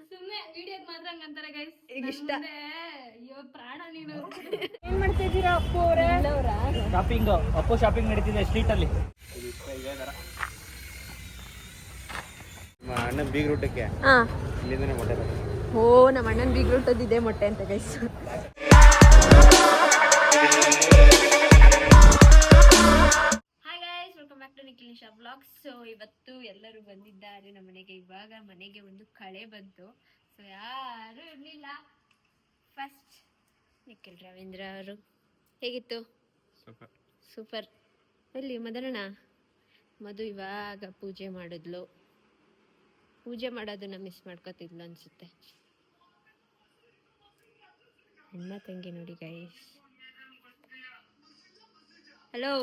ಸುಮ್ಮನೆ ವಿಡಿಯೋಗೆ ಮಾತ್ರ ಹಂಗಂತಾರೆ ಗೈಸ್. ಈಗ ಇಷ್ಟ. ಅಯ್ಯೋ ಪ್ರಾಣ ನೀನು. ಏನ್ ಮಾಡ್ತಾ ಇದ್ದೀರಾ ಅಪ್ಪು ಅವರೇ? ಶಾಪಿಂಗ್, ಅಪ್ಪು ಶಾಪಿಂಗ್ ನಡೀತಿದೆ ಸ್ಟ್ರೀಟ್ ಅಲ್ಲಿ. ಅಣ್ಣನ ಬೀಗ್ ರೂಟಕ್ಕೆ ಇಲ್ಲಿಂದನೇ ಮೊಟ್ಟೆ. ಓ ನಮ್ಮ ಅಣ್ಣನ ಬೀಗ್ ರೂಟದ್ದು ಇದೆ ಮೊಟ್ಟೆ ಅಂತ ಗೈಸ್. ನಿಖಿಲೇಶ ಬ್ಲಾಗ್ಸ್. ಸೊ ಇವತ್ತು ಎಲ್ಲರೂ ಬಂದಿದ್ದಾರೆ ನಮ್ಮ ಮನೆಗೆ. ಇವಾಗ ಮನೆಗೆ ಒಂದು ಕಳೆ ಬಂತು. ಸೊ ಯಾರು ಇರಲಿಲ್ಲ. ಫಸ್ಟ್ ನಿಖಿಲ್ ರವೀಂದ್ರ ಅವರು. ಹೇಗಿತ್ತು? ಸೂಪರ್. ಎಲ್ಲಿ ಮದನಣ್ಣ? ಮಧು ಇವಾಗ ಪೂಜೆ ಮಾಡಿದ್ಲು. ಪೂಜೆ ಮಾಡೋದನ್ನ ಮಿಸ್ ಮಾಡ್ಕೋತಿದ್ಲು ಅನ್ಸುತ್ತೆ. ಅಣ್ಣ ತಂಗಿ ನೋಡಿ ಗೈಸ್. ಹಲೋ.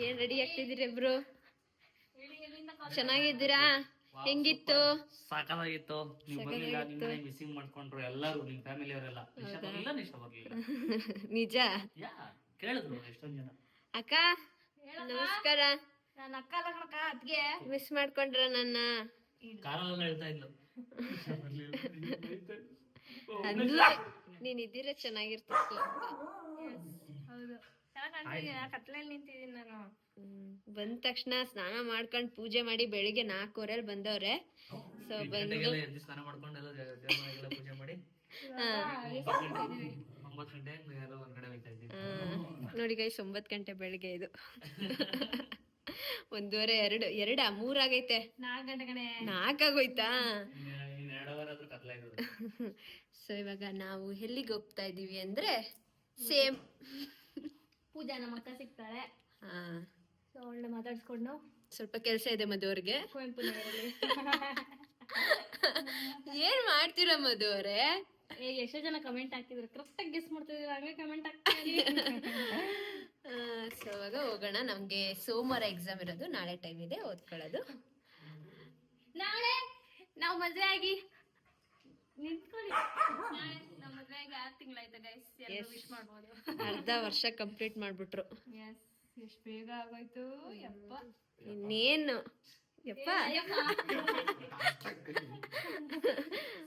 ಏನ್ ರೆಡಿ ಆಗ್ತಿದ್ದೀರಿ ಇಬ್ರು? ಚೆನ್ನಾಗಿದ್ದೀರಾ? ಹೆಂಗಿತ್ತು? ಸಾಕಾಗಿತ್ತು. ನೀವು ಬರ್ಲಿಲ್ಲ, ನಿಮ್ಮನೆ ಮಿಸ್ಸಿಂಗ್ ಮಾಡ್ಕೊಂಡ್ರು ಎಲ್ಲರೂ, ನಿಮ್ಮ ಫ್ಯಾಮಿಲಿ ಅವರೆಲ್ಲ. ನಿಶಾ ಬರ್ಲಿಲ್ಲ. ನಿಜ ಕೇಳಿದ್ರು ಎಷ್ಟೊಂದ್ ಜನ. ಅಕ್ಕ ನಮಸ್ಕಾರ. ನನ್ನ ಅಕ್ಕ ಅಕ್ಕ ಅದ್ಗೆ ಮಿಸ್ ಮಾಡ್ಕೊಂಡ್ರ ನನ್ನ? ಕಾರಲ್ಲ ಹೇಳ್ತಾ ಇದ್ಲು. ಅಂದ್ಲು ನೀನ್ ಇದ್ದೀರ ಚೆನ್ನಾಗಿರ್ತಿತ್ತು. ಹೌದು, ಚೆನ್ನಾಗಿ ಕಾಣ್ತಿದ್ದೀನಿ. ಕತ್ಲಲ್ಲಿ ನಿಂತಿದ್ದೀನಿ ನಾನು. ಬಂದ ತಕ್ಷಣ ಸ್ನಾನ ಮಾಡ್ಕೊಂಡ್ ಪೂಜೆ ಮಾಡಿ ಬೆಳಿಗ್ಗೆ 4:15 ಬಂದವ್ರೆ. ಸೊ ಬಂದು ಸ್ನಾನ ಮಾಡ್ಕೊಂಡು ಎಲ್ಲ ಪೂಜೆ ಮಾಡಿ 9 ಗಂಟೆ ಹೊರಗಡೆ ಹೋಗ್ತಾ ಇದ್ದೀವಿ ನೋಡಿ ಗೈಸ್. 9 ಗಂಟೆ ಬೆಳಿಗ್ಗೆ ಇದು. 1:30 2 3 ಆಗೈತೆ. 4 ಗಂಟೆ ಕಣೆ. 4 ಆಗೋಯ್ತಾ? 2 ಅವರ್ ಆದ್ರೂ ಕತ್ಲಾಗಿರೋದು. ಸೊ ಇವಾಗ ನಾವು ಎಲ್ಲಿಗೆ ಹೋಗ್ತಾ ಇದೀವಿ ಅಂದ್ರೆ ಸೇಮ್ ಪೂಜಾ ನಮ್ಮ ಅಕ್ಕ ಸಿಗ್ತಾಳೆ. ಹಾ, ಒಳ್ಳೆ ಮಾತಾಡ್ಸ್ಕೊಂಡು ಸ್ವಲ್ಪ ಕೆಲಸ ಇದೆ ಮಧು ಅವ್ರಿಗೆ. ಕುವೆಂಪು ನಗರಲ್ಲಿ. ಏನ್ ಮಾಡ್ತೀರಾ ಮಧು ಅವರೇ? ಎಷ್ಟೋ ಜನ ಕಮೆಂಟ್ ಹಾಕ್ತಿದ್ರು, ಕರೆಕ್ಟ್ ಆಗಿ ಗೆಸ್ ಮಾಡ್ತಿದ್ರು, ಹಂಗೆ ಕಮೆಂಟ್ ಹಾಕ್ತಿದ್ರಿ. ಸೊ ಇವಾಗ ಹೋಗೋಣ. ನಮ್ಗೆ ಸೋಮವಾರ ಎಕ್ಸಾಮ್ ಇರೋದು, ನಾಳೆ ಟೈಮ್ ಇದೆ ಓದ್ಕೊಳ್ಳೋದು. ನಾಳೆ ನಾವು ಮದುವೆ ಆಗಿ ನಿಂತ್ಕೊಳ್ಳಿ. ನಮ್ಮ ಮದುವೆ ಆಗಿ 6 ತಿಂಗಳಾಯ್ತು ಗೈಸ್. ಎಲ್ಲರೂ ವಿಶ್ ಮಾಡ್ಬೋದು. ಅರ್ಧ ವರ್ಷ ಕಂಪ್ಲೀಟ್ ಮಾಡ್ಬಿಟ್ರು. ಎಸ್, ಎಷ್ಟು ಬೇಗ ಆಗೋಯ್ತು ಯಪ್ಪ. ಇನ್ನೇನು ಯಪ್ಪ.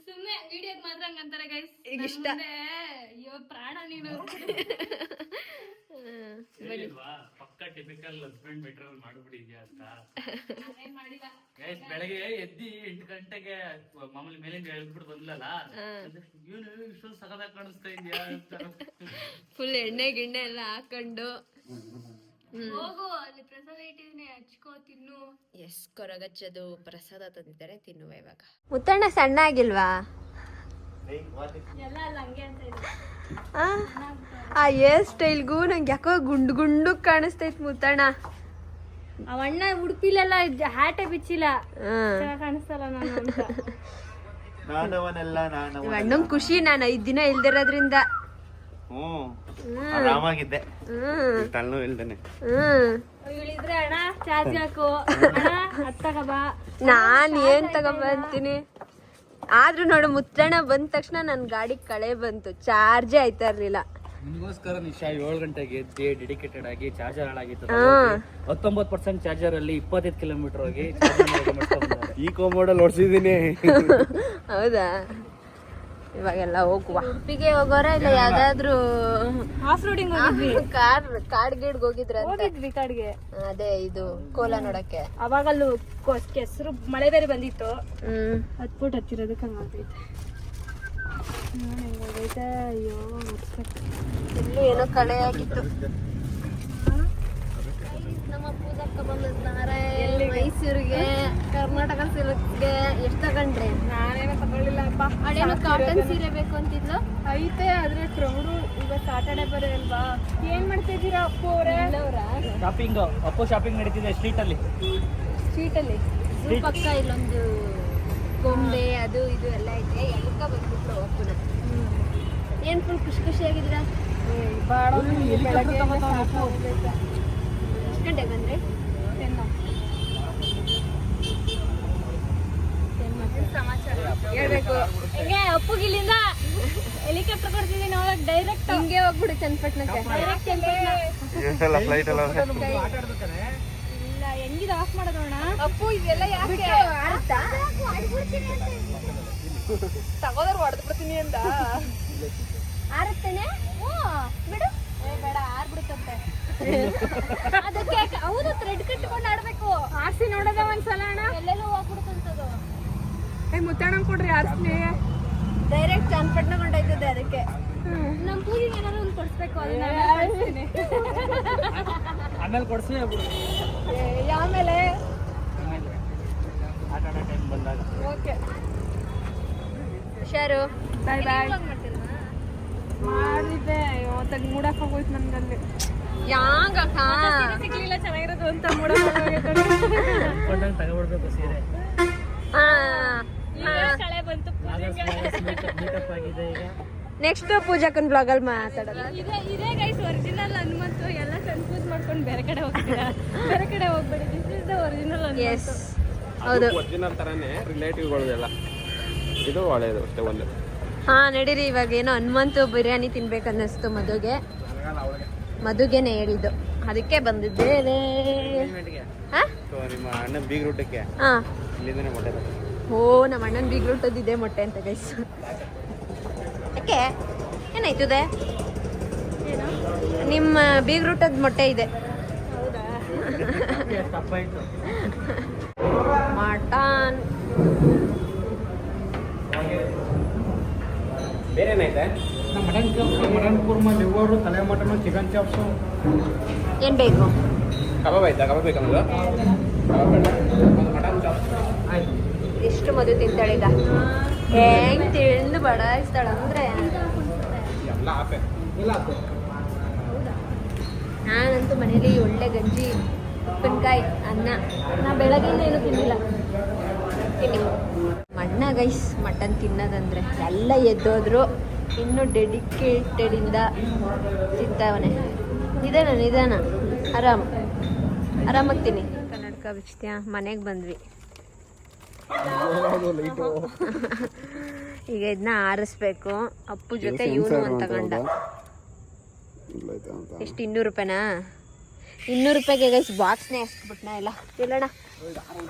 ಸುಮ್ಮನೆ ವಿಡಿಯೋಗೆ ಮಾತ್ರ ಹಂಗಂತಾರೆ ಗೈಸ್. ಈಗ ಇಷ್ಟ. ಅಯ್ಯೋ ಪ್ರಾಣ ನೀನು. ಪಕ್ಕ ಟಿಪಿಕಲ್ ಹಸ್ಬೆಂಡ್ ಮೆಟೀರಿಯಲ್ ಮಾಡ್ಬಿಟ್ಟಿದ್ಯಾ ಅಂತ. ಮಾಡಿಲ್ಲ ಬೆಳಗ್ಗೆ ಎದ್ದಿ 8 ಗಂಟೆಗೆ ಮಾಮೂಲಿ ಮೇಲಿಂದ ಎಳ್ಬಿಟ್ಟು ಬಂದ್ಲಲ್ಲ, ಏನು ಇಷ್ಟೊಂದು ಸಗದಾಗ ಕಾಣಿಸ್ತಾ ಇದೆಯಾ ಅಂತ. ಫುಲ್ ಎಣ್ಣೆ ಗಿಣ್ಣೆ ಎಲ್ಲ ಹಾಕೊಂಡು ಹೋಗು, ಅಲ್ಲಿ ಪ್ರಸಾದ ಇಟ್ಟಿದ್ದೀನಿ, ಹಚ್ಕೋ ತಿನ್ನು. ಎಸ್, ಕೊರಗಚ್ಚದು ಪ್ರಸಾದ ತಂದಿದ್ದಾರೆ, ತಿನ್ನುವ ಇವಾಗ. ಮುತ್ತಣ್ಣ ಸಣ್ಣ ಆಗಿಲ್ವಾ? ಎಲ್ಲ ಅಲ್ಲ ಹಂಗೆ ಅಂತ ಇದೆ. ಆ ಹೇರ್ ಸ್ಟೈಲ್ಗೂ ನಂಗೆ ಯಾಕೋ ಗುಂಡು ಗುಂಡು ಕಾಣಿಸ್ತೈತ್ ಮುತ್ತಣ್ಣ. ಅವಣ್ಣ ಉಡುಪಿಲೆಲ್ಲ ಹ್ಯಾಟೆ ಬಿಚ್ಚಿಲ್ಲ, ಚೆನ್ನಾಗಿ ಕಾಣಿಸ್ತಲ್ಲ ನಾನು ಅಂತ. ಅಣ್ಣಂಗ್ ಖುಷಿ ನಾನು 5 ದಿನ ಇಲ್ದಿರೋದ್ರಿಂದ. ಆರಾಮಾಗಿದ್ದೆ, ತಲೆನೋವು ಇಲ್ದೇನೆ. ಹೇಳಿದ್ರೆ ಅಣ್ಣ ಚಾರ್ಜ್ ಹಾಕು, ಅಣ್ಣ ಅದ್ ತಗೋಬಾ. ನಾನ್ ಏನ್ ತಗೊಂಬಂತೀನಿ. ಆದ್ರೂ ನೋಡು ಮುತ್ತಣ್ಣ ಬಂದ ತಕ್ಷಣ ನನ್ ಗಾಡಿ ಕಳೆ ಬಂತು, ಚಾರ್ಜೇ ಆಯ್ತಾ ಇರ್ಲಿಲ್ಲ. ನಿಮಗೋಸ್ಕರ ನಿಶಾ 7 ಗಂಟೆಗೆ ಎದ್ದಿ ಡೆಡಿಕೇಟೆಡ್ ಆಗಿ ಚಾರ್ಜರ್ ಹಾಳಾಗಿತ್ತು. 19% ಚಾರ್ಜರ್ ಅಲ್ಲಿ 25 ಕಿಲೋಮೀಟರ್ ಹೋಗಿ ಈಕೋ ಮಾಡಲ್ ಓಡಿಸಿದೀನಿ. ಹೌದಾ? ಇವಾಗೆಲ್ಲ ಹೋಗುವ. ಉಡುಪಿಗೆ ಹೋಗೋರ ಇಲ್ಲ ಯಾವ್ದಾದ್ರು ಆಫ್ ರೋಡಿಂಗ್ ಹೋಗಿದ್ವಿ. ಕಾಡ್ ಗೀಡ್ಗೆ ಹೋಗಿದ್ವಿ ಕಾಡ್ಗೆ. ಅದೇ ಇದು ಕೋಲ ನೋಡಕ್ಕೆ. ಅವಾಗಲ್ಲೂ ಕೆಸರು ಮಳೆ ಬೇರೆ ಬಂದಿತ್ತು. ಹತ್ಬಿಟ್ಟು ಹತ್ತಿರೋದಕ್ಕೆ ಹಂಗಾಗೈತೆ. ಹೆಂಗಾಗೈತೆ, ಅಯ್ಯೋ ಇಲ್ಲೂ ಏನೋ ಕಳೆ ಆಗಿತ್ತು. ನಮ್ಮ ಪೂಜಕ್ಕ ಬಂದಿದ್ದಾರೆ ಮೈಸೂರಿಗೆ, ಕರ್ನಾಟಕ ಸಿಲ್ಕ್ಸ್ಗೆ. ಎಷ್ಟು ತಗೊಂಡ್ರಿ? ನಾನೇನೋ ತಗೊಳ್ಳಿಲ್ಲಪ್ಪ. ಅದೇನೋ ಕಾಟನ್ ಸೀರೆ ಬೇಕು ಅಂತಿದ್ಲು. ಐತೆ, ಆದ್ರೆ ಕ್ರೌಡು ಈಗ ಸಾಟರ್ಡೆ ಬರೋ ಅಲ್ವಾ. ಏನ್ ಮಾಡ್ತಾ ಇದ್ದೀರಾ ಅಪ್ಪು ಅವರೇ? ಶಾಪಿಂಗ್, ಅಪ್ಪು ಶಾಪಿಂಗ್ ನಡೀತಿದೆ ಸ್ಟ್ರೀಟ್ ಅಲ್ಲಿ. ಸ್ಟ್ರೀಟಲ್ಲಿ ಪಕ್ಕ ಇಲ್ಲೊಂದು ಗೊಂಬೆ ಅದು ಇದು ಎಲ್ಲ ಐತೆ. ಎಲ್ಕ ಬಂದ್ಬಿಟ್ರು ಅಪ್ಪನ. ಏನ್ ಫುಲ್ ಖುಷಿ ಖುಷಿಯಾಗಿದ್ದೀರಾ? ಎಷ್ಟು ಗಂಟೆಗೆ ಬಂದ್ರಿ? 10 ಸಮಾಚಾರ ಹೇಳ್ಬೇಕು. ಹೆಂಗೆ ಅಪ್ಪುಗಿಲ್ಲಿಂದ ಹೆಲಿಕಾಪ್ಟರ್ ಕೊಡ್ತಿದ್ದೀನಿ ನೋಡಕ್ ಡೈರೆಕ್ಟ್ ಹಿಂಗೆ ಹೋಗ್ಬಿಡು ಚನ್ನಪಟ್ಟಣಕ್ಕೆ. ಡೈರೆಕ್ಟ್ ಫ್ಲೈಟ್ ಎಲ್ಲ ಇಲ್ಲ ಹೆಂಗಿದೆ ಆಫ್ ಮಾಡೋದೋಣ. ಅಪ್ಪು ಇದೆಲ್ಲ ಯಾಕೆ ಆಡುತ್ತಾ? ತಗೋದ್ರೆ ಹೊಡೆದು ಬಿಡ್ತೀನಿ ಅಂತ ಆರುತ್ತೇನೆ ಬಿಡು. ಬೇಡ ಆರ್ಬಿಡುತ್ತಂತೆ. ಅದಕ್ಕೆ ಹೌದು ಥ್ರೆಡ್ ಕಟ್ಕೊಂಡು ಆಡ್ಬೇಕು. ಆರ್ಸಿ ನೋಡೋದ ಒಂದ್ಸಲ ಅಣ್ಣ. ಎಲ್ಲೆಲ್ಲೂ ಹೋಗ್ಬಿಡುತ್ತಂತದು. ಮುತ್ತಣ್ಣ ಕೊಡ್ರಿ ಆರ್ಸ್ಲಿ. ಡೈರೆಕ್ಟ್ ಚನ್ನಪಟ್ಟಣ ಕೊಂಡೋಯ್ತದೆ ಅದಕ್ಕೆ. ನಮ್ ಪೂಜೆಗೆ ಏನಾದ್ರು ಒಂದು ಕೊಡ್ಸ್ಬೇಕು. ಅದನ್ನ ಆಮೇಲೆ ಕೊಡ್ಸಿ ಆಮೇಲೆ ಆಟ ಆಡೋ ಟೈಮ್ ಬಂದಾಗ. ಓಕೆ ಹುಷಾರು. ಬಾಯ್ ಬಾಯ್. ಮಾಡಿದ್ದೆ ಇವತ್ತಾಗ ಮೂಡಕ್ಕೆ ಹೋಗೋಯ್ತು ನನ್ಗಲ್ಲಿ. ಯಾಂಗಕ್ಕ ಸಿಗ್ಲಿಲ್ಲ ಚೆನ್ನಾಗಿರೋದು ಅಂತ ಕೊಂಡಂಗೆ ತಗೊಬಿಡ್ಬೇಕು ಸೀರೆ. ಕಳೆ ಬಂತು. ಮೇಕಪ್ ಆಗಿದೆ ಈಗ. ನೆಕ್ಸ್ಟ್ ಪೂಜಾಕನ್ ಬ್ಲಾಗ್ ಅಲ್ಲಿ ಮಾತಾಡೋಣ. ಇದೇ ಗೈಸ್ ಒರಿಜಿನಲ್ ಹನುಮಂತು. ಎಲ್ಲ ಕನ್ಫ್ಯೂಸ್ ಮಾಡ್ಕೊಂಡು ಬೇರೆ ಕಡೆ ಹೋಗ್ತೀರಾ. ಬೇರೆ ಕಡೆ ಹೋಗ್ಬೇಡಿ. This is the original S Hanumanthu. ಹೌದು. ಒರಿಜಿನಲ್ ತರಾನೇ ರಿಲೇಟಿವ್ಗಳೆಲ್ಲ. ಇದು ಒಳ್ಳೆಯದು ಅಷ್ಟೇ ಒಂದು. ಹಾ ನಡೀರಿ. ಇವಾಗ ಏನೋ ಹನುಮಂತು ಬಿರಿಯಾನಿ ತಿನ್ಬೇಕು ಅನ್ನಿಸ್ತು ಮಧುಗೆನೆ ಹೇಳಿದ್ದು, ಅದಕ್ಕೆ ಬಂದಿದ್ದೇನೆ. ಹಾ ಸೊ ನಿಮ್ಮ ಅಣ್ಣ ಬೀಗ್ ರೂಟಕ್ಕೆ ಹಾ ಇಲ್ಲಿಂದನೇ ಮೊಟ್ಟೆ ತಗೊಂಡು. ಓ ನಮ್ಮ ಅಣ್ಣನ ಬೀಗ್ರೂಟದಿದೆ ಮೊಟ್ಟೆ ಅಂತ ಗೈಸ್. ಯಾಕೆ ಏನಾಯ್ತದೆ? ನಿಮ್ಮ ಬೀಗ್ರೂಟದ ಮೊಟ್ಟೆ ಇದೆ. ತಪ್ಪಾಯ್ತು. ಮಟನ್ ಬೇರೆ ಏನೈತೆ? Mutton chops, mutton korma, liver, ತಲೆ ಮಟನು, ಚಿಕನ್ ಚಾಪ್ಸು. ಏನು ಬೇಕು? ಕಬಾಬ್ ಆಯ್ತಾ? ಕಬಾಬ್ ಬೇಕಾ ನಮ್ದು? ಕಬಾಬ್ ಬೇಡ, ಒಂದು ಮಟನ್ ಚಾಪ್ಸ್ ಆಯ್ತು. ಎಷ್ಟು ಮದುವೆ ತಿಂತಾಳೀಗ. ಹೆಂಗ್ ತಿಂದು ಬಡಾಯಿಸ್ತಾಳ ಅಂದ್ರೆ. ಎಲ್ಲ ಆಪೆ ಇಲ್ಲ ನಾನಂತೂ ಮನೇಲಿ ಒಳ್ಳೆ ಗಂಜಿ, ಉಪ್ಪಿನಕಾಯಿ, ಅನ್ನ. ನಾ ಬೆಳಗ್ಗೆಯಿಂದ ಏನು ತಿನ್ನಿಲ್ಲ. ಮಣ್ಣ ಗೈಸ್ ಮಟನ್ ತಿನ್ನೋದಂದ್ರೆ ಎಲ್ಲ ಎದ್ದೋದ್ರು ಇನ್ನೂ ಡೆಡಿಕೇಟೆಡಿಂದ ತಿಂತಾವನೆ. ನಿಧಾನ ಆರಾಮಾಗಿ ತಿನ್ನಿ. ಕನ್ನಡಕ ಬಿಚ್ತೀಯ. ಮನೆಗೆ ಬಂದ್ವಿ. ಈಗ ಇದನ್ನ ಆರಿಸ್ಬೇಕು. ಅಪ್ಪು ಜೊತೆ ಇವನು ಒಂದು ತಗೊಂಡ. ಎಷ್ಟು 200 ರೂಪಾಯಿನಾ? 200 ರೂಪಾಯಿಗೆ ಗೈಸ್ ಬಾಕ್ಸ್ನೇ ಹಾಕ್ಬಿಟ್ನಾ ಇಲ್ಲ ಇಲ್ಲಣ್ಣ.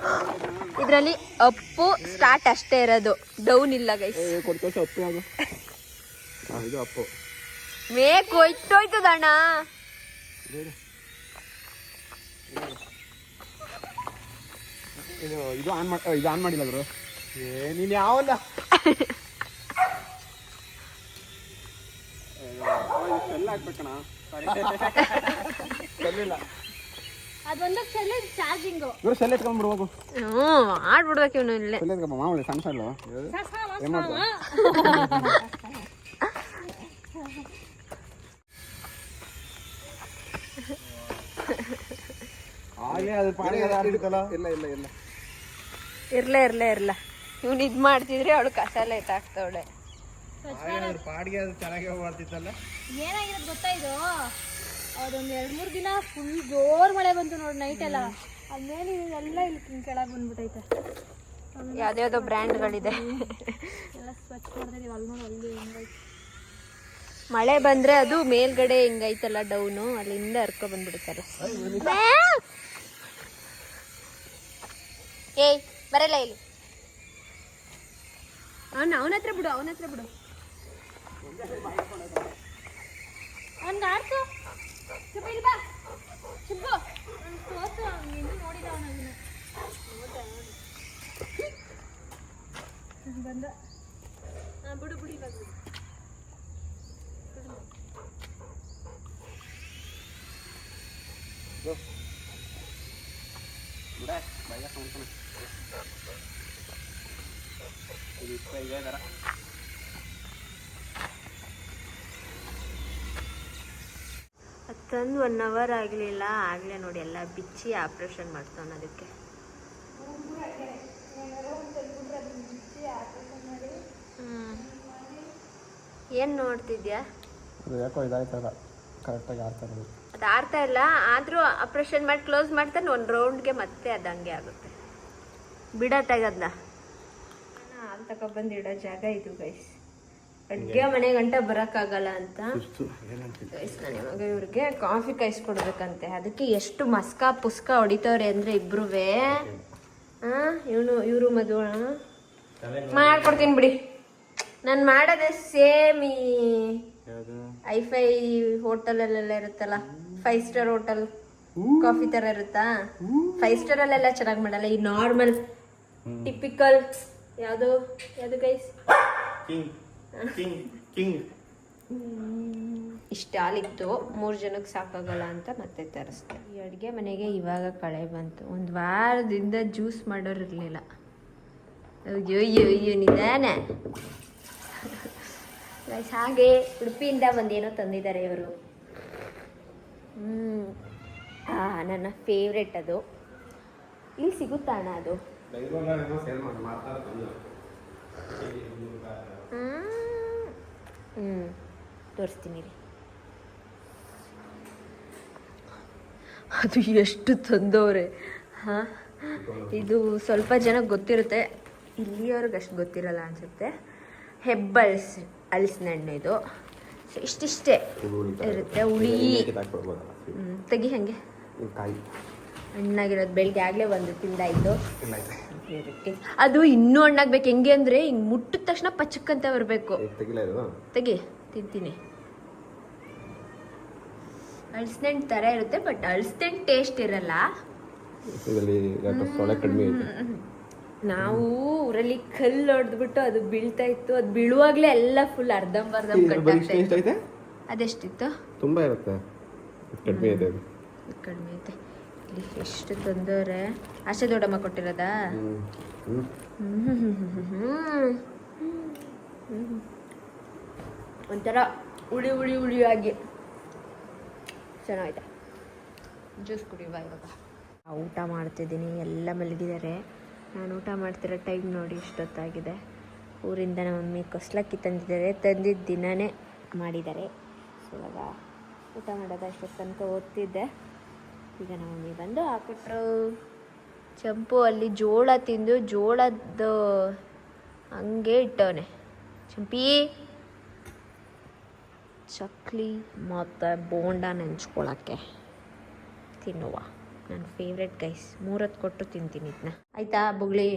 ಇದರಲ್ಲಿ ಅಪ್ಪು ಸ್ಟಾರ್ಟ್ ಅಷ್ಟೇ ಇರೋದು, ಡೌನ್ ಇಲ್ಲ ಗೈಸ್. ಇದು ಅಪ್ಪು ಮೇಕ್ ಹೋಯ್ತೋಯ್ತದಣ್ಣ. ಇದು ಆನ್ ಮಾಡಿಲ್ಲ ಗುರು. ನೀನು ಯಾವಲ್ಲ ಎಲ್ಲ ಹಾಕ್ಬೇಕಣ. ಸರಿಲ್ಲ ಅದೊಂದು ಚಾರ್ಜಿಂಗು. ಇವ್ರು ಸೆಲ್ ಎತ್ಕೊಂಡ್ಬಿಡು ಹೋಗು. ಆಡ್ಬಿಡ್ಬೇಕು ಇವನು ಇಲ್ಲೇ. ಸೆಲ್ ಎತ್ಕೊಂಬ ಮಾಮೂಲಿ ಸಣ್ಣ ಸಣ್ಣ ಏನ್ ಮಾಡ್ತಾರೆ. ಆಗ್ಲೇ ಅದ್ರ ಪಾಡಿಗೆ ಅದು ಆಡ್ತಿತ್ತಲ್ಲ. ಇಲ್ಲ ಇರ್ಲ ಇವ್ನು ಇದ್ ಮಾಡ್ತಿದ್ರೆ ಅವಳು ಕಸಾಲೆ ಎತ್ತಾಕ್ತವಳೆ. ಅದ್ರ ಪಾಡಿಗೆ ಅದು ಚೆನ್ನಾಗಿ ಮಾಡ್ತಿತ್ತಲ್ಲ. ಏನಾಗಿರೋದು ಗೊತ್ತಾ ಇದು? ಅದೊಂದು 2-3 ದಿನ ಫುಲ್ ಜೋರ್ ಮಳೆ ಬಂತು ನೋಡಿ ನೈಟ್ ಎಲ್ಲ. ಅದ್ಮೇಲೆ ಎಲ್ಲ ಇಲ್ಲಿ ಕೆಳಗೆ ಬಂದ್ಬಿಟ್ಟೈತೆ. ಯಾವ್ದ್ಯಾವ್ದೋ ಬ್ರ್ಯಾಂಡ್ಗಳಿದೆ. ಎಲ್ಲ ಸ್ವಚ್ಛ ಮಾಡ್ತಿದೀವಿ. ಅಲ್ಲಿ ನೋಡಿ ಅಲ್ಲಿ ಹೆಂಗೈತೆ. ಮಳೆ ಬಂದ್ರೆ ಅದು ಮೇಲ್ಗಡೆ ಹಿಂಗೈತಲ್ಲ ಡೌನು, ಅಲ್ಲಿಂದ ಹರ್ಕೊ ಬಂದ್ಬಿಡ್ತಾರೆ. ಏಯ್ ಬರಲ್ಲ ಇಲ್ಲಿ. ಅವನ ಹತ್ರ ಬಿಡು. ಅವ್ನಿಗೆ ಆಡ್ಸು. ಚುಬ್ಬು ಇಲ್ಲಿ ಬಾ. ಚುಬ್ಬು ತೋರ್ಸು. ಇನ್ನೂ ನೋಡಿದ ಅವನನ್ನ ಬಂದ. ಬಿಡು ಇವಾಗ ಬಿಡು. ತಂದು 1 ಅವರ್ ಆಗಲಿಲ್ಲ. ಆಗಲೇ ನೋಡಿ ಎಲ್ಲ ಬಿಚ್ಚಿ ಆಪ್ರೇಷನ್ ಮಾಡ್ತಾನೆ. ಅದಕ್ಕೆ ಏನು ನೋಡ್ತಿದ್ಯಾ? ಯಾಕೋ ಇದಾಯ್ತಲ್ಲ, ಕರೆಕ್ಟಾಗಿ ಆಡ್ತಾರೆ. ಅದು ಆಡ್ತಾ ಇಲ್ಲ. ಆದರೂ ಆಪ್ರೇಷನ್ ಮಾಡಿ ಕ್ಲೋಸ್ ಮಾಡ್ತಾನೆ. 1 ರೌಂಡ್ಗೆ ಮತ್ತೆ ಅದು ಹಂಗೆ ಆಗುತ್ತೆ. ಬಿಡತ್ತಾಗದ್ನ ಹಾಲು ತಗೊಬಂದು ಇಡೋ ಜಾಗ ಇದು ಗೈಸ್. ಅಡುಗೆ ಮನೆ ಗಂಟ ಬರೋಕ್ಕಾಗಲ್ಲ ಅಂತ ನಾನು ಇವಾಗ ಇವ್ರಿಗೆ ಕಾಫಿ ಕಾಯಿಸ್ಕೊಡ್ಬೇಕಂತೆ. ಅದಕ್ಕೆ ಎಷ್ಟು ಮಸ್ಕ ಪುಸ್ಕ ಹೊಡಿತವ್ರೆ ಅಂದರೆ ಇಬ್ರುವೆ. ಇವರು ಮದುವೆ ಮಾಡ್ಕೊಡ್ತೀನಿ ಬಿಡಿ. ನಾನು ಮಾಡೋದೇ ಸೇಮ್ ಈ ಐಫೈ ಹೋಟೆಲಲ್ಲೆಲ್ಲ ಇರುತ್ತಲ್ಲ, 5 ಸ್ಟಾರ್ ಹೋಟೆಲ್ ಕಾಫಿ ಥರ ಇರುತ್ತಾ. 5 ಸ್ಟಾರಲ್ಲೆಲ್ಲ ಚೆನ್ನಾಗಿ ಮಾಡಲ್ಲ, ಈ ನಾರ್ಮಲ್ ಟಿಪಿಕಲ್ ಯಾವುದು ಗೈಸ್ ಇಷ್ಟ ಹಾಲಿತ್ತು, 3 ಜನಕ್ಕೆ ಸಾಕಾಗಲ್ಲ ಅಂತ ಮತ್ತೆ ತರಿಸ್ದೆ. ಈ ಅಡುಗೆ ಮನೆಗೆ ಇವಾಗ ಕಳೆ ಬಂತು. ಒಂದು ವಾರದಿಂದ ಜ್ಯೂಸ್ ಮಾಡೋರು ಇರಲಿಲ್ಲ. ಅಯ್ಯೋ ನಿಧಾನ ಗೈಸ್. ಹಾಗೆ ಉಡುಪಿಯಿಂದ ಒಂದೇನೋ ತಂದಿದ್ದಾರೆ ಇವರು. ನನ್ನ ಫೇವ್ರೆಟ್ ಅದು. ಇಲ್ಲಿ ಸಿಗುತ್ತಾ ಅಣ್ಣ ಅದು? ತೋರಿಸ್ತೀನಿ ರೀ. ಅದು ಎಷ್ಟು ತಂದವ್ರೆ. ಇದು ಸ್ವಲ್ಪ ಜನಕ್ಕೆ ಗೊತ್ತಿರುತ್ತೆ, ಇಲ್ಲಿಯವ್ರಿಗೆ ಅಷ್ಟು ಗೊತ್ತಿರಲ್ಲ ಅನ್ಸುತ್ತೆ. ಹೆಬ್ಬಳ್ಸ್ ಹಲಸಿನ ಹಣ್ಣು ಇದು. ಸೊ ಇಷ್ಟಿಷ್ಟೇ ಇರುತ್ತೆ. ಹುಳಿ ತೆಗಿ ಹಾಗೆ ಹಣ್ಣಾಗಿರೋದು. ಬೆಳಗ್ಗೆ ಆಗಲೇ ಒಂದು ತಿಂದಾಯಿತು. ಅದು ಇನ್ನೂ ಹಣ್ಣಾಗ್ಬೇಕು. ಹೆಂಗೆ ಅಂದರೆ ಹಿಂಗೆ ಮುಟ್ಟಿದ ತಕ್ಷಣ ಪಚಕ್ಕಂತ ಬರಬೇಕು. ತೆಗಿ ತಿಂತೀನಿ. ಹಲಸಿನ ಹಣ್ಣು ಥರ ಇರುತ್ತೆ, ಬಟ್ ಹಲಸಿನ ಹಣ್ಣು ಟೇಸ್ಟ್ ಇರಲ್ಲ. ನಾವು ಊರಲ್ಲಿ ಕಲ್ಲು ಹೊಡೆದ್ಬಿಟ್ಟು ಅದು ಬೀಳ್ತಾ ಇತ್ತು. ಅದು ಬೀಳುವಾಗಲೇ ಎಲ್ಲ ಫುಲ್ ಅರ್ಧಂಬರ್ಧ ಕಟ್ಟಾಗ್ತಾ. ಅದೆಷ್ಟಿತ್ತು? ತುಂಬಾ ಇರುತ್ತೆ, ಕಡಿಮೆ ಇದೆ. ಕಡಿಮೆ ಐತೆ. ಇಲ್ಲಿ ಎಷ್ಟು ತಂದವ್ರೆ. ಆಶೆ ದೊಡ್ಡಮ್ಮ ಕೊಟ್ಟಿರೋದಾ? ಒಂಥರ ಹುಳಿಯಾಗಿ ಚೆನ್ನಾಗಿದೆ. ಜ್ಯೂಸ್ ಕುಡಿಯುವ ಇವಾಗ. ಊಟ ಮಾಡ್ತಿದ್ದೀನಿ. ಎಲ್ಲ ಮಲಗಿದ್ದಾರೆ. ನಾನು ಊಟ ಮಾಡ್ತಿರೋ ಟೈಮ್ ನೋಡಿ ಇಷ್ಟೊತ್ತಾಗಿದೆ. ಊರಿಂದ ನಮ್ಮ ಮಮ್ಮಿ ಕೊಸ್ಲಕ್ಕಿ ತಂದಿದ್ದಾರೆ. ತಂದಿದ್ದ ದಿನವೇ ಮಾಡಿದ್ದಾರೆ. ಸೊ ಇವಾಗ ಊಟ ಮಾಡೋದು. ಅಷ್ಟೊತ್ತು ತನಕ ಓದ್ತಿದ್ದೆ. ಈಗ ನಮ್ಮ ಮಮ್ಮಿ ಬಂದು ಹಾಕ್ಬಿಟ್ರು. ಚಂಪು ಅಲ್ಲಿ ಜೋಳ ತಿಂದು ಜೋಳದ್ದು ಹಂಗೆ ಇಟ್ಟವನೆ. ಚಂಪಿ ಚಕ್ಲಿ ಮತ್ತು ಬೋಂಡ ನೆಂಚ್ಕೊಳಕ್ಕೆ ತಿನ್ನುವ. ನನ್ನ ಫೇವ್ರೆಟ್ ಗೈಸ್. 3 ಹೊತ್ತು ಕೊಟ್ಟು ತಿಂತೀನಿ ಇದನ್ನ. ಆಯಿತಾ ಬುಗ್ಳಿ?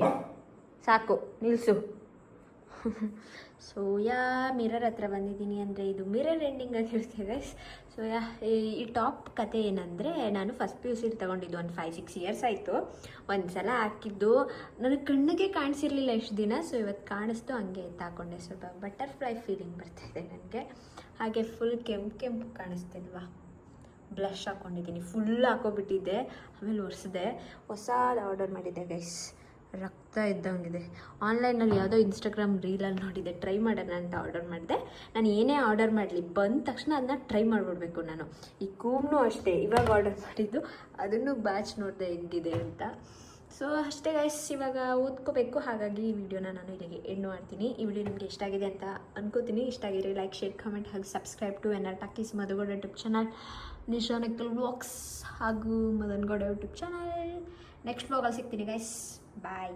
ಸಾಕು ನಿಲ್ಲಿಸು. ಸೊ ಮಿರರ್ ಹತ್ರ ಬಂದಿದ್ದೀನಿ. ಅಂದರೆ ಇದು ಮಿರರ್ ಎಂಡಿಂಗ್ ಆಗಿರುತ್ತೆ ಗೈಸ್. ಸೊ ಈ ಟಾಪ್ ಕತೆ ಏನಂದರೆ, ನಾನು ಫಸ್ಟ್ PUC ತೊಗೊಂಡಿದ್ದು ಒಂದು 5-6 ಇಯರ್ಸ್ ಆಯಿತು. ಒಂದು ಸಲ ಹಾಕಿದ್ದು ನನಗೆ ಕಣ್ಣಿಗೆ ಕಾಣಿಸಿರ್ಲಿಲ್ಲ ಇಷ್ಟು ದಿನ. ಸೊ ಇವತ್ತು ಕಾಣಿಸ್ತು, ಹಂಗೆ ಹಾಕ್ಕೊಂಡೆ. ಸ್ವಲ್ಪ ಬಟರ್ಫ್ಲೈ ಫೀಲಿಂಗ್ ಬರ್ತಾಯಿದೆ ನನಗೆ. ಹಾಗೆ ಫುಲ್ ಕೆಂಪು ಕಾಣಿಸ್ತಿಲ್ವಾ? ಬ್ಲಷ್ ಹಾಕ್ಕೊಂಡಿದ್ದೀನಿ. ಫುಲ್ ಹಾಕೋಬಿಟ್ಟಿದ್ದೆ, ಆಮೇಲೆ ಒರೆಸಿದೆ. ಹೊಸದು ಆರ್ಡರ್ ಮಾಡಿದ್ದೆ ಗೈಸ್. ರಕ್ತ ಇದ್ದಂಗಿದೆ. ಆನ್ಲೈನಲ್ಲಿ ಯಾವುದೋ ಇನ್ಸ್ಟಾಗ್ರಾಮ್ ರೀಲಲ್ಲಿ ನೋಡಿದ್ದೆ, ಟ್ರೈ ಮಾಡೋಣ ಅಂತ ಆರ್ಡರ್ ಮಾಡಿದೆ. ನಾನು ಏನೇ ಆರ್ಡರ್ ಮಾಡಲಿ ಬಂದ ತಕ್ಷಣ ಅದನ್ನ ಟ್ರೈ ಮಾಡಿಬಿಡ್ಬೇಕು ನಾನು. ಈ ಕೂಮ್ನೂ ಅಷ್ಟೇ, ಇವಾಗ ಆರ್ಡರ್ ಮಾಡಿದ್ದು, ಅದನ್ನು ಬ್ಯಾಚ್ ನೋಡಿದೆ ಹೆಂಗಿದೆ ಅಂತ. ಸೊ ಅಷ್ಟೇ ಗೈಸ್, ಇವಾಗ ಓದ್ಕೋಬೇಕು. ಹಾಗಾಗಿ ಈ ವಿಡಿಯೋನ ನಾನು ಇಲ್ಲಿಗೆ ಎಂಡ್ ಮಾಡ್ತೀನಿ. ಈ ವಿಡಿಯೋ ನಿಮಗೆ ಇಷ್ಟ ಆಗಿದೆ ಅಂತ ಅನ್ಕೋತೀನಿ. ಇಷ್ಟ ಆಗಿದ್ರೆ ಲೈಕ್, ಶೇರ್, ಕಮೆಂಟ್ ಹಾಗೂ subscribe to NR talkies Madhu Gowda YouTube channel, Nisha Nakkal vlogs ಹಾಗೂ ಮದನ್ಗೌಡ ಯೂಟ್ಯೂಬ್ ಚಾನಲ್. ನೆಕ್ಸ್ಟ್ ವ್ಲಾಗಲ್ಲಿ ಸಿಗ್ತೀನಿ ಗೈಸ್. ಬಾಯ್.